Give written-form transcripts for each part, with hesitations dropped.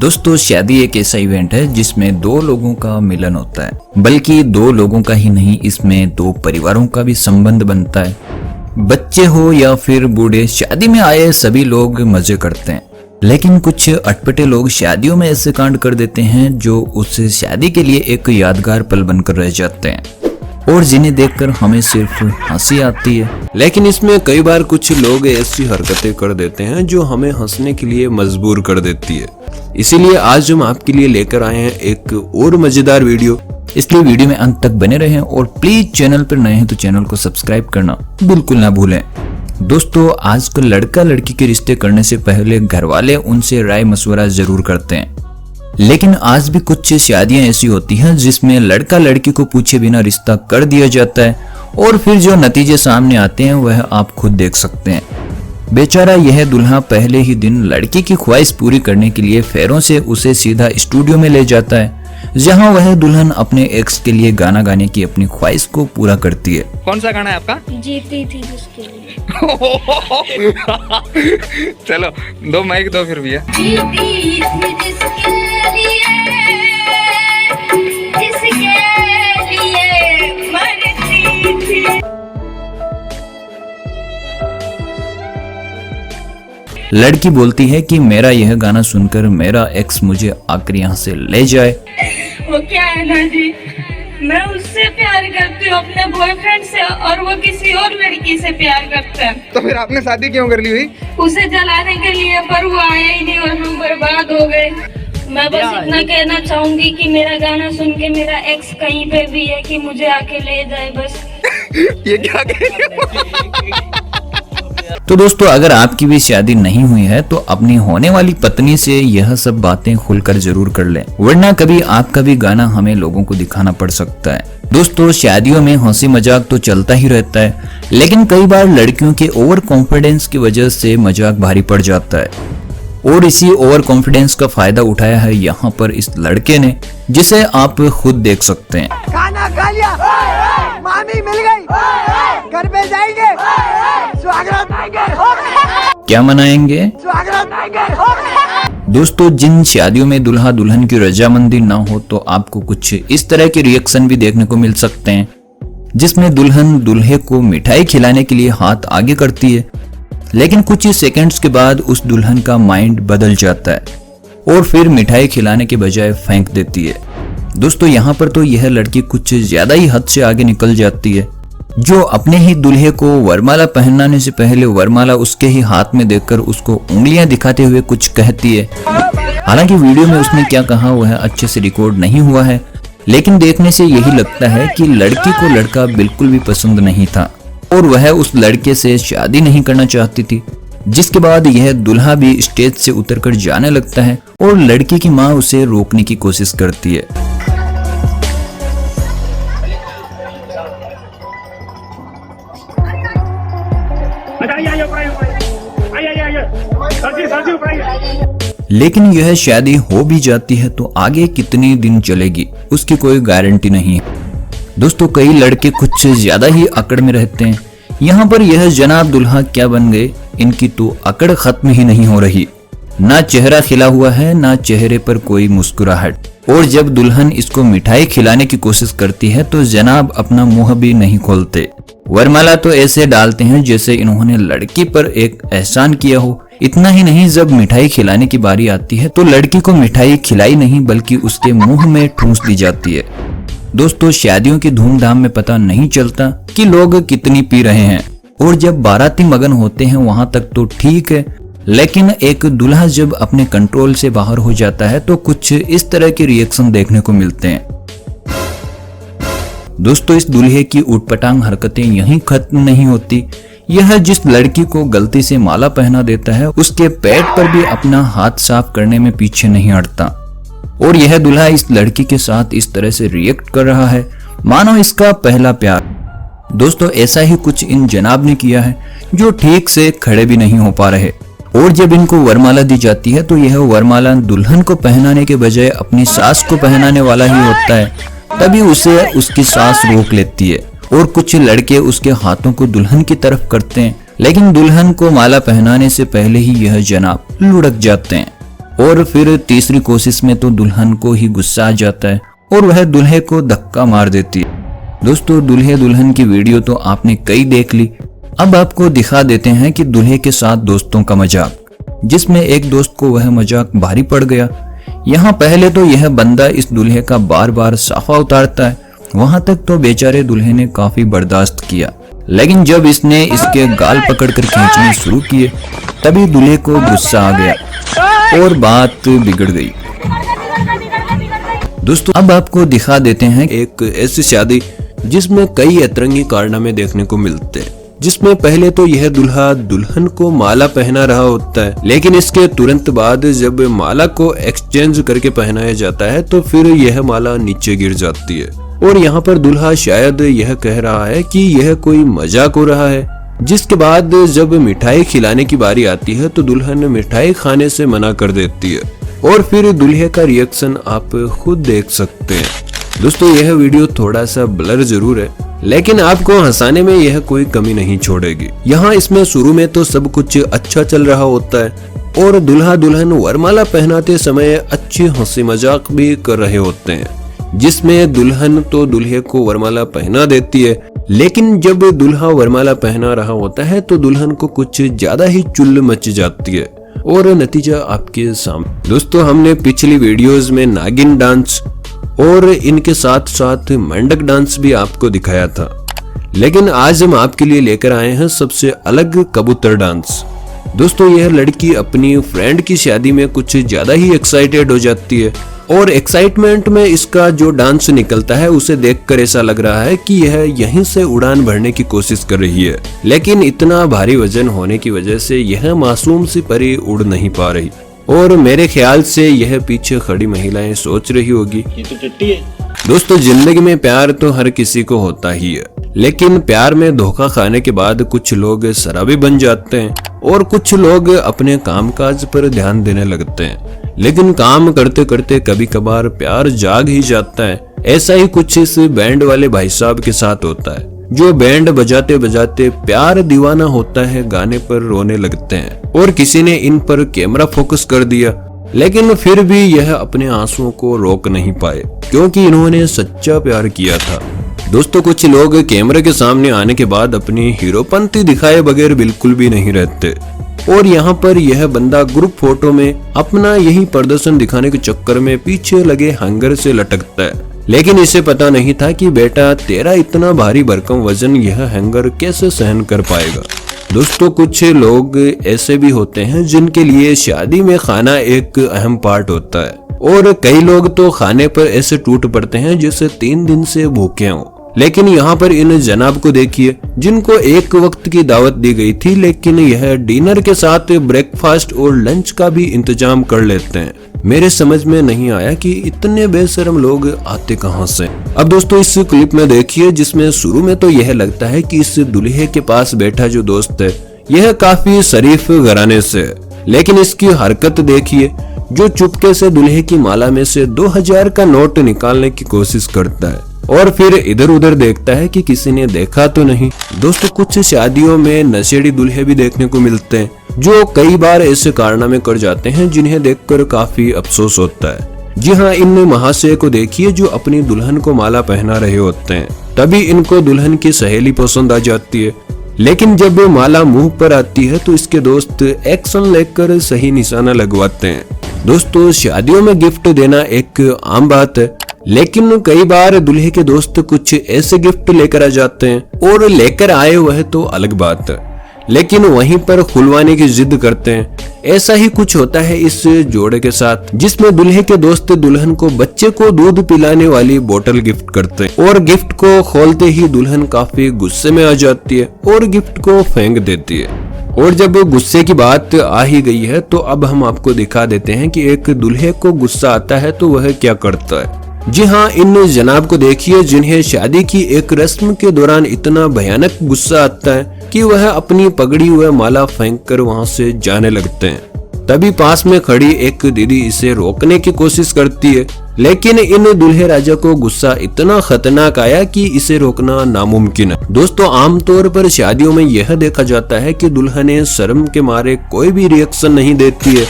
दोस्तों शादी एक ऐसा इवेंट है जिसमें दो लोगों का मिलन होता है, बल्कि दो लोगों का ही नहीं, इसमें दो परिवारों का भी संबंध बनता है। बच्चे हो या फिर बूढ़े, शादी में आए सभी लोग मजे करते हैं। लेकिन कुछ अटपटे लोग शादियों में ऐसे कांड कर देते हैं जो उस शादी के लिए एक यादगार पल बनकर रह जाते हैं और जिन्हें देखकर हमें सिर्फ हंसी आती है। लेकिन इसमें कई बार कुछ लोग ऐसी हरकतें कर देते हैं जो हमें हंसने के लिए मजबूर कर देती है। इसीलिए आज हम आपके लिए लेकर आए हैं एक और मजेदार वीडियो। इसलिए वीडियो में अंत तक बने रहें और प्लीज चैनल पर नए हैं तो चैनल को सब्सक्राइब करना बिल्कुल ना भूलें। दोस्तों आजकल लड़का लड़की के रिश्ते करने से पहले घर वाले उनसे राय मशवरा जरूर करते हैं, लेकिन आज भी कुछ शादियां ऐसी होती हैं जिसमें लड़का लड़की को पूछे बिना रिश्ता कर दिया जाता है और फिर जो नतीजे सामने आते हैं वह आप खुद देख सकते हैं। बेचारा यह दुल्हा पहले ही दिन लड़की की ख्वाहिश पूरी करने के लिए फेरों से उसे सीधा स्टूडियो में ले जाता है, जहां वह दुल्हन अपने एक्स के लिए गाना गाने की अपनी ख्वाहिश को पूरा करती है। कौन सा गाना है आपका? जीती थी जिसके लिए। चलो दो माइक दो फिर भैया। जीती थी जिसके लिए, जिसके लिए मरती थी। लड़की बोलती है कि मेरा यह गाना सुनकर मेरा एक्स मुझे आकर यहाँ से ले जाए। वो क्या है ना जी, मैं उससे प्यार करती हूँ अपने बॉयफ्रेंड से और वो किसी और लड़की से प्यार करता है। तो फिर आपने शादी क्यों कर ली हुई? उसे जलाने के लिए, पर वो आया ही नहीं और हम बर्बाद हो गए। मैं बस इतना कहना चाहूंगी कि मेरा गाना सुन के मेरा एक्स कहीं पे भी है कि मुझे आके ले जाए बस। ये क्या कह रही हो? तो दोस्तों अगर आपकी भी शादी नहीं हुई है तो अपनी होने वाली पत्नी से यह सब बातें खुलकर जरूर कर लें, वरना कभी आपका भी गाना हमें लोगों को दिखाना पड़ सकता है। दोस्तों शादियों में हंसी मजाक तो चलता ही रहता है, लेकिन कई बार लड़कियों के ओवर कॉन्फिडेंस की वजह से मजाक भारी पड़ जाता है और इसी ओवर कॉन्फिडेंस का फायदा उठाया है यहाँ पर इस लड़के ने, जिसे आप खुद देख सकते हैं। खाना खा लिया, मामी मिल गई, घर पे जाएंगे, स्वागत मनाएंगे। क्या मनाएंगे? स्वागत मनाएंगे। दोस्तों जिन शादियों में दुल्हा दुल्हन की रजामंदी ना हो तो आपको कुछ इस तरह के रिएक्शन भी देखने को मिल सकते हैं, जिसमें दुल्हन दूल्हे को मिठाई खिलाने के लिए हाथ आगे करती है, लेकिन कुछ ही सेकंड्स के बाद उस दुल्हन का माइंड बदल जाता है और फिर मिठाई खिलाने के बजाय फेंक देती है। दोस्तों यहाँ पर तो यह लड़की कुछ ज्यादा ही हद से आगे निकल जाती है, जो अपने ही दूल्हे को वरमाला पहनाने से पहले वरमाला उसके ही हाथ में देखकर उसको उंगलियां दिखाते हुए कुछ कहती है। हालांकि वीडियो में उसने क्या कहा वह अच्छे से रिकॉर्ड नहीं हुआ है, लेकिन देखने से यही लगता है कि लड़की को लड़का बिल्कुल भी पसंद नहीं था और वह उस लड़के से शादी नहीं करना चाहती थी। जिसके बाद यह दुल्हा भी स्टेज से उतरकर जाने लगता है और लड़की की माँ उसे रोकने की कोशिश करती है। लेकिन यह शादी हो भी जाती है तो आगे कितने दिन चलेगी उसकी कोई गारंटी नहीं है। दोस्तों कई लड़के कुछ ज्यादा ही अकड़ में रहते हैं। यहाँ पर यह जनाब दुल्हा क्या बन गए, इनकी तो अकड़ खत्म ही नहीं हो रही। ना चेहरा खिला हुआ है, ना चेहरे पर कोई मुस्कुराहट, और जब दुल्हन इसको मिठाई खिलाने की कोशिश करती है तो जनाब अपना मुंह भी नहीं खोलते। वरमाला तो ऐसे डालते हैं जैसे इन्होंने लड़की पर एक एहसान किया हो। इतना ही नहीं, जब मिठाई खिलाने की बारी आती है तो लड़की को मिठाई खिलाई नहीं बल्कि उसके मुंह में ठूंस दी जाती है। दोस्तों शादियों की धूमधाम में पता नहीं चलता कि लोग कितनी पी रहे हैं, और जब बाराती मगन होते हैं वहां तक तो ठीक है, लेकिन एक दूल्हा जब अपने कंट्रोल से बाहर हो जाता है तो कुछ इस तरह के रिएक्शन देखने को मिलते हैं। दोस्तों इस दूल्हे की उटपटांग हरकतें यहीं खत्म नहीं होती। यह जिस लड़की को गलती से माला पहना देता है उसके पेट पर भी अपना हाथ साफ करने में पीछे नहीं हटता, और यह दूल्हा इस लड़की के साथ इस तरह से रिएक्ट कर रहा है मानो इसका पहला प्यार। दोस्तों ऐसा ही कुछ इन जनाब ने किया है जो ठीक से खड़े भी नहीं हो पा रहे, और जब इनको वरमाला दी जाती है तो यह वरमाला दुल्हन को पहनाने के बजाय अपनी सास को पहनाने वाला ही होता है। तभी उसे उसकी सास रोक लेती है और कुछ लड़के उसके हाथों को दुल्हन की तरफ करते हैं, लेकिन दुल्हन को माला पहनाने से पहले ही यह जनाब लुढ़क जाते हैं और फिर तीसरी कोशिश में तो दुल्हन को ही गुस्सा आ जाता है और वह दूल्हे को धक्का मार देती है। दोस्तों, दूल्हे दुल्हन की वीडियो तो आपने कई देख ली। अब आपको दिखा देते हैं कि दूल्हे के साथ दोस्तों का मजाक, जिसमें एक दोस्त को वह मजाक भारी पड़ गया। यहाँ पहले तो यह बंदा इस दूल्हे का बार बार साफा उतारता है, वहां तक तो बेचारे दूल्हे ने काफी बर्दाश्त किया, लेकिन जब इसने इसके गाल पकड़कर खींचने शुरू किए तभी दूल्हे को गुस्सा आ गया और बात बिगड़ गई। दोस्तों, अब आपको दिखा देते हैं एक ऐसी शादी जिसमें कई अतरंगी कारनामे देखने को मिलते हैं, जिसमें पहले तो यह दूल्हा दुल्हन को माला पहना रहा होता है, लेकिन इसके तुरंत बाद जब माला को एक्सचेंज करके पहनाया जाता है तो फिर यह माला नीचे गिर जाती है और यहाँ पर दूल्हा शायद यह कह रहा है कि यह कोई मजाक हो रहा है। जिसके बाद जब मिठाई खिलाने की बारी आती है तो दुल्हन मिठाई खाने से मना कर देती है और फिर दूल्हे का रिएक्शन आप खुद देख सकते हैं। दोस्तों, यह वीडियो थोड़ा सा ब्लर जरूर है, लेकिन आपको हंसाने में यह कोई कमी नहीं छोड़ेगी। यहाँ इसमें शुरू में तो सब कुछ अच्छा चल रहा होता है और दूल्हा दुल्हन वरमाला पहनाते समय अच्छी हंसी मजाक भी कर रहे होते हैं, जिसमें दुल्हन तो दूल्हे को वरमाला पहना देती है, लेकिन जब दूल्हा वरमाला पहना रहा होता है तो दुल्हन को कुछ ज्यादा ही चुल मच जाती है और नतीजा आपके सामने। दोस्तों, हमने पिछली वीडियोस में नागिन डांस और इनके साथ साथ मंडक डांस भी आपको दिखाया था, लेकिन आज हम आपके लिए लेकर आए हैं सबसे अलग कबूतर डांस। दोस्तों, यह लड़की अपनी फ्रेंड की शादी में कुछ ज्यादा ही एक्साइटेड हो जाती है और एक्साइटमेंट में इसका जो डांस निकलता है उसे देखकर ऐसा लग रहा है कि यह यहीं से उड़ान भरने की कोशिश कर रही है, लेकिन इतना भारी वजन होने की वजह से यह मासूम सी परी उड़ नहीं पा रही और मेरे ख्याल से यह पीछे खड़ी महिलाएं सोच रही होगी ये तो टट्टी है। दोस्तों, जिंदगी में प्यार तो हर किसी को होता ही है, लेकिन प्यार में धोखा खाने के बाद कुछ लोग शराबी बन जाते हैं और कुछ लोग अपने कामकाज पर ध्यान देने लगते हैं, लेकिन काम करते करते कभी कभार प्यार जाग ही जाता है। ऐसा ही कुछ इस बैंड वाले भाई साहब के साथ होता है, जो बैंड बजाते बजाते प्यार दीवाना होता है गाने पर रोने लगते हैं और किसी ने इन पर कैमरा फोकस कर दिया, लेकिन फिर भी यह अपने आंसुओं को रोक नहीं पाए क्योंकि इन्होंने सच्चा प्यार किया था। दोस्तों, कुछ लोग कैमरे के सामने आने के बाद अपनी हीरोपंती दिखाए बगैर बिल्कुल भी नहीं रहते और यहाँ पर यह बंदा ग्रुप फोटो में अपना यही प्रदर्शन दिखाने के चक्कर में पीछे लगे हैंगर से लटकता है, लेकिन इसे पता नहीं था कि बेटा तेरा इतना भारी भरकम वजन यह हैंगर कैसे सहन कर पाएगा। दोस्तों, कुछ लोग ऐसे भी होते हैं जिनके लिए शादी में खाना एक अहम पार्ट होता है और कई लोग तो खाने पर ऐसे टूट पड़ते हैं जैसे 3 दिन से भूखे हों। लेकिन यहाँ पर इन जनाब को देखिए जिनको एक वक्त की दावत दी गई थी, लेकिन यह डिनर के साथ ब्रेकफास्ट और लंच का भी इंतजाम कर लेते हैं। मेरे समझ में नहीं आया कि इतने बेशरम लोग आते कहां से। अब दोस्तों, इस क्लिप में देखिए जिसमें शुरू में तो यह लगता है कि इस दूल्हे के पास बैठा जो दोस्त है यह काफी शरीफ घराने से है, लेकिन इसकी हरकत देखिए जो चुपके से दूल्हे की माला में से 2000 का नोट निकालने की कोशिश करता है और फिर इधर उधर देखता है कि किसी ने देखा तो नहीं। दोस्तों, कुछ शादियों में नशेड़ी दूल्हे भी देखने को मिलते हैं जो कई बार ऐसे कारनामे कर जाते हैं जिन्हें देखकर काफी अफसोस होता है। जी हाँ, इन महाशय को देखिए जो अपनी दुल्हन को माला पहना रहे होते हैं, तभी इनको दुल्हन की सहेली पसंद आ जाती है, लेकिन जब माला मुंह पर आती है तो इसके दोस्त एक्शन लेकर सही निशाना लगवाते हैं। दोस्तों, शादियों में गिफ्ट देना एक आम बात है, लेकिन कई बार दूल्हे के दोस्त कुछ ऐसे गिफ्ट लेकर आ जाते हैं और लेकर आए वह तो अलग बात है, लेकिन वहीं पर खुलवाने की जिद करते हैं। ऐसा ही कुछ होता है इस जोड़े के साथ, जिसमें दूल्हे के दोस्त दुल्हन को बच्चे को दूध पिलाने वाली बोतल गिफ्ट करते हैं और गिफ्ट को खोलते ही दुल्हन काफी गुस्से में आ जाती है और गिफ्ट को फेंक देती है। और जब गुस्से की बात आ ही गई है तो अब हम आपको दिखा देते हैं कि एक दूल्हे को गुस्सा आता है तो वह क्या करता है। जी हाँ, इन जनाब को देखिए जिन्हें शादी की एक रस्म के दौरान इतना भयानक गुस्सा आता है कि वह अपनी पगड़ी व माला फेंककर वहां से जाने लगते हैं। तभी पास में खड़ी एक दीदी इसे रोकने की कोशिश करती है, लेकिन इन दूल्हे राजा को गुस्सा इतना खतरनाक आया कि इसे रोकना नामुमकिन है। दोस्तों, आमतौर पर शादियों में यह देखा जाता है कि दुल्हनें शर्म के मारे कोई भी रिएक्शन नहीं देती है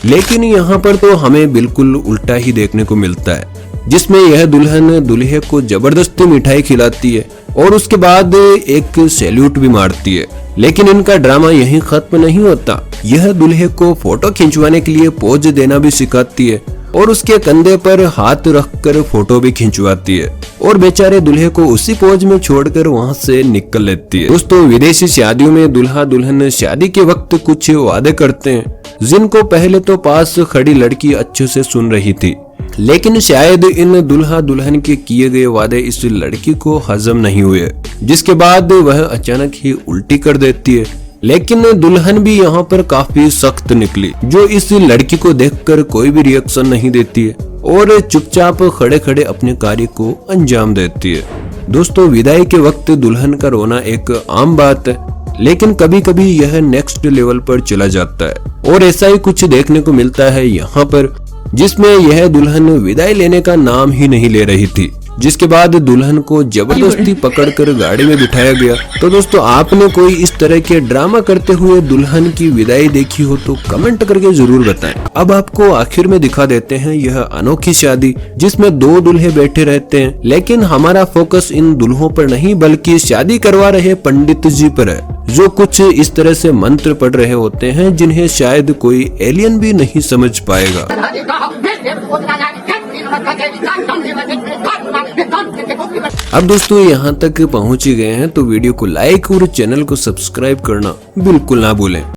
लेकिन यहाँ पर तो हमें बिल्कुल उल्टा ही देखने को मिलता है, जिसमें यह दुल्हन दूल्हे को जबरदस्ती मिठाई खिलाती है और उसके बाद एक सैल्यूट भी मारती है। लेकिन इनका ड्रामा यहीं खत्म नहीं होता, यह दूल्हे को फोटो खिंचवाने के लिए पोज देना भी सिखाती है और उसके कंधे पर हाथ रखकर फोटो भी खिंचवाती है और बेचारे दूल्हे को उसी पोज में छोड़कर वहां से निकल लेती है। दोस्तों, विदेशी शादियों में दूल्हा दुल्हन शादी के वक्त कुछ वादे करते हैं, जिनको पहले तो पास खड़ी लड़की अच्छे से सुन रही थी, लेकिन शायद इन दूल्हा दुल्हन के किए गए वादे इस लड़की को हजम नहीं हुए, जिसके बाद वह अचानक ही उल्टी कर देती है। लेकिन दुल्हन भी यहाँ पर काफी सख्त निकली, जो इस लड़की को देखकर कोई भी रिएक्शन नहीं देती है और चुपचाप खड़े खड़े अपने कार्य को अंजाम देती है। दोस्तों, विदाई के वक्त दुल्हन का रोना एक आम बात है, लेकिन कभी कभी यह नेक्स्ट लेवल पर चला जाता है और ऐसा ही कुछ देखने को मिलता है यहाँ पर, जिसमें यह दुल्हन विदाई लेने का नाम ही नहीं ले रही थी, जिसके बाद दुल्हन को जबरदस्ती पकड़कर गाड़ी में बिठाया गया। तो दोस्तों, आपने कोई इस तरह के ड्रामा करते हुए दुल्हन की विदाई देखी हो तो कमेंट करके जरूर बताएं। अब आपको आखिर में दिखा देते हैं यह अनोखी शादी, जिसमें 2 दूल्हे बैठे रहते हैं, लेकिन हमारा फोकस इन दुल्हों पर नहीं बल्कि शादी करवा रहे पंडित जी पर है, जो कुछ इस तरह से मंत्र पढ़ रहे होते हैं जिन्हें शायद कोई एलियन भी नहीं समझ पाएगा। अब दोस्तों, यहाँ तक पहुँच ही गए हैं तो वीडियो को लाइक और चैनल को सब्सक्राइब करना बिल्कुल ना भूलें।